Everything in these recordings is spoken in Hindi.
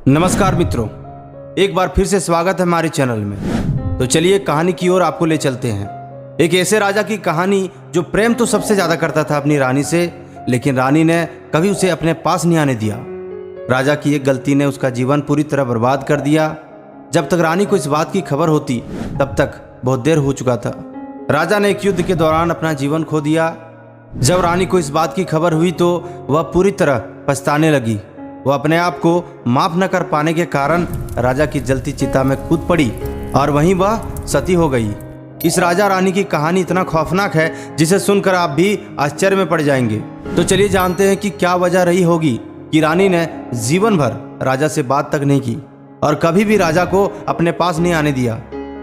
नमस्कार मित्रों, एक बार फिर से स्वागत है हमारे चैनल में। तो चलिए कहानी की ओर आपको ले चलते हैं। एक ऐसे राजा की कहानी जो प्रेम तो सबसे ज्यादा करता था अपनी रानी से, लेकिन रानी ने कभी उसे अपने पास नहीं आने दिया। राजा की एक गलती ने उसका जीवन पूरी तरह बर्बाद कर दिया। जब तक रानी को इस बात की खबर होती तब तक बहुत देर हो चुका था। राजा ने एक युद्ध के दौरान अपना जीवन खो दिया। जब रानी को इस बात की खबर हुई तो वह पूरी तरह पछताने लगी। वह अपने आप को माफ न कर पाने के कारण राजा की जलती चिता में कूद पड़ी और वहीं वह सती हो गई। इस राजा रानी की कहानी इतना खौफनाक है जिसे सुनकर आप भी आश्चर्य में पड़ जाएंगे। तो चलिए जानते हैं कि क्या वजह रही होगी कि रानी ने जीवन भर राजा से बात तक नहीं की और कभी भी राजा को अपने पास नहीं आने दिया।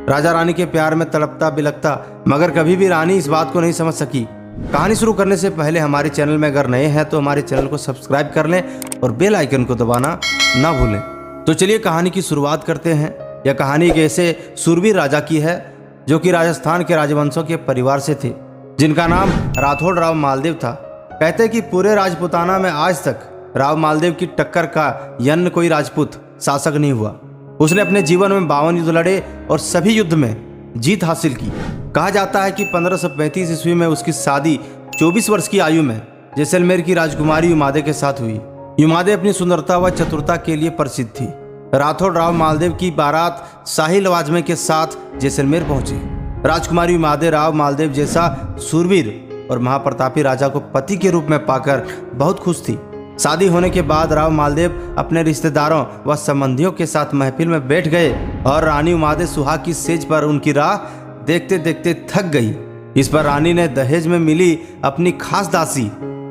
राजा रानी के प्यार में तड़पता बिलखता, मगर कभी भी रानी इस बात को नहीं समझ सकी। कहानी शुरू करने से पहले हमारे चैनल में अगर नए हैं तो हमारे चैनल को सब्सक्राइब कर लें और बेल आइकन को दबाना ना भूलें। तो चलिए कहानी की शुरुआत करते हैं। यह कहानी एक ऐसे सूरवीर राजा की है जो कि राजस्थान के राजवंशों के परिवार से थे, जिनका नाम राठौड़ राव मालदेव था। कहते कि पूरे राजपुताना में आज तक राव मालदेव की टक्कर का अन्य कोई राजपूत शासक नहीं हुआ। उसने अपने जीवन में 52 युद्ध लड़े और सभी युद्ध में जीत हासिल की। कहा जाता है कि 1535 ईस्वी में उसकी शादी 24 वर्ष की आयु में जैसलमेर की राजकुमारी युमादे के साथ हुई। युमादे अपनी सुंदरता व चतुरता के लिए प्रसिद्ध थी। राठौड़ राव मालदेव की बारात शाही लवाजमे के साथ जैसलमेर पहुंची। राजकुमारी युमादे राव मालदेव जैसा सूरवीर और महाप्रतापी राजा को पति के रूप में पाकर बहुत खुश थी। शादी होने के बाद राव मालदेव अपने रिश्तेदारों व संबंधियों के साथ महफिल में बैठ गए और रानी युमादे सुहाग की सेज पर उनकी राह देखते देखते थक गई। इस पर रानी ने दहेज में मिली अपनी खास दासी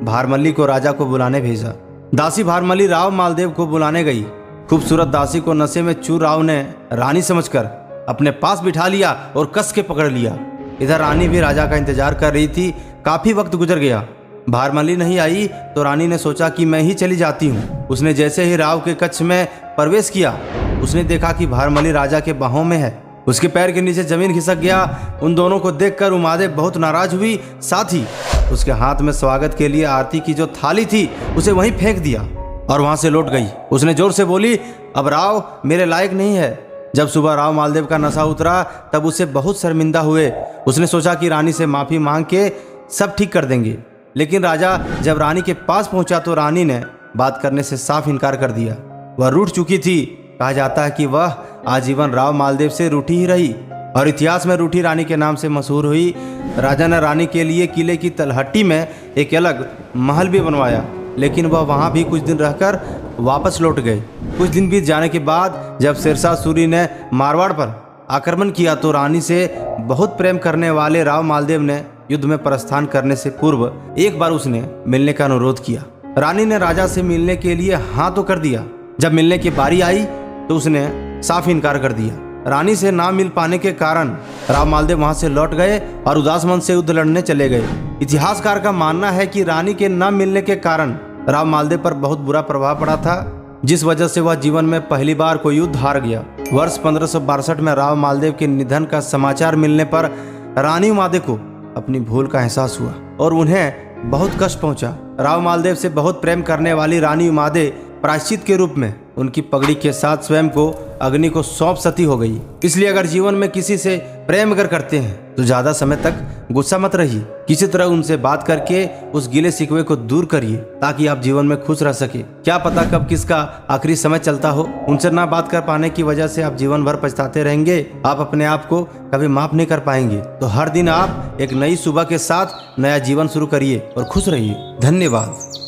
भारमल्ली को राजा को बुलाने भेजा। दासी भारमल्ली राव मालदेव को बुलाने गई। खूबसूरत दासी को नशे में चूर राव ने रानी समझकर अपने पास बिठा लिया और कस के पकड़ लिया। इधर रानी भी राजा का इंतजार कर रही थी। काफी वक्त गुजर गया, भारमल्ली नहीं आई तो रानी ने सोचा कि मैं ही चली जाती हूँ। उसने जैसे ही राव के कक्ष में प्रवेश किया, उसने देखा कि भारमल्ली राजा के बाहों में है। उसके पैर के नीचे जमीन खिसक गया। उन दोनों को देखकर युमादे बहुत नाराज हुई। साथ ही उसके हाथ में स्वागत के लिए आरती की जो थाली थी उसे वहीं फेंक दिया और वहां से लौट गई। उसने जोर से बोली, अब राव मेरे लायक नहीं है। जब सुबह राव मालदेव का नशा उतरा तब उसे बहुत शर्मिंदा हुए। उसने सोचा कि रानी से माफी मांग के सब ठीक कर देंगे, लेकिन राजा जब रानी के पास पहुंचा तो रानी ने बात करने से साफ इनकार कर दिया। वह रूठ चुकी थी। कहा जाता है कि वह आजीवन राव मालदेव से रूठी ही रही और इतिहास में रूठी रानी के नाम से मशहूर हुई। राजा ने रानी के लिए किले की तलहटी में एक अलग महल भी बनवाया, लेकिन वह वहां भी कुछ दिन रहकर वापस लौट गए। कुछ दिन बीत जाने के बाद जब शेरशाह सूरी ने मारवाड़ पर आक्रमण किया तो रानी से बहुत प्रेम करने वाले राव मालदेव ने युद्ध में प्रस्थान करने से पूर्व एक बार उसने मिलने का अनुरोध किया। रानी ने राजा से मिलने के लिए हाँ तो कर दिया। जब मिलने की बारी आई तो उसने साफ इनकार कर दिया। रानी से ना मिल पाने के कारण राव मालदेव वहां से लौट गए और उदास मन से युद्ध लड़ने चले गए। इतिहासकार का मानना है कि रानी के न मिलने के कारण राव मालदेव पर बहुत बुरा प्रभाव पड़ा था, जिस वजह से वह जीवन में पहली बार कोई युद्ध हार गया। वर्ष 1562 में राव मालदेव के निधन का समाचार मिलने पर रानी युमादे को अपनी भूल का एहसास हुआ और उन्हें बहुत कष्ट पहुंचा। राव मालदेव से बहुत प्रेम करने वाली रानी युमादे प्रायश्चित के रूप में उनकी पगड़ी के साथ स्वयं को अग्नि को सौंप सती हो गई। इसलिए अगर जीवन में किसी से प्रेम अगर करते हैं तो ज्यादा समय तक गुस्सा मत रहिए। किसी तरह उनसे बात करके उस गिले शिकवे को दूर करिए ताकि आप जीवन में खुश रह सके। क्या पता कब किसका आखिरी समय चलता हो। उनसे ना बात कर पाने की वजह से आप जीवन भर पछताते रहेंगे। आप अपने आप को कभी माफ नहीं कर पाएंगे। तो हर दिन आप एक नई सुबह के साथ नया जीवन शुरू करिए और खुश रहिए। धन्यवाद।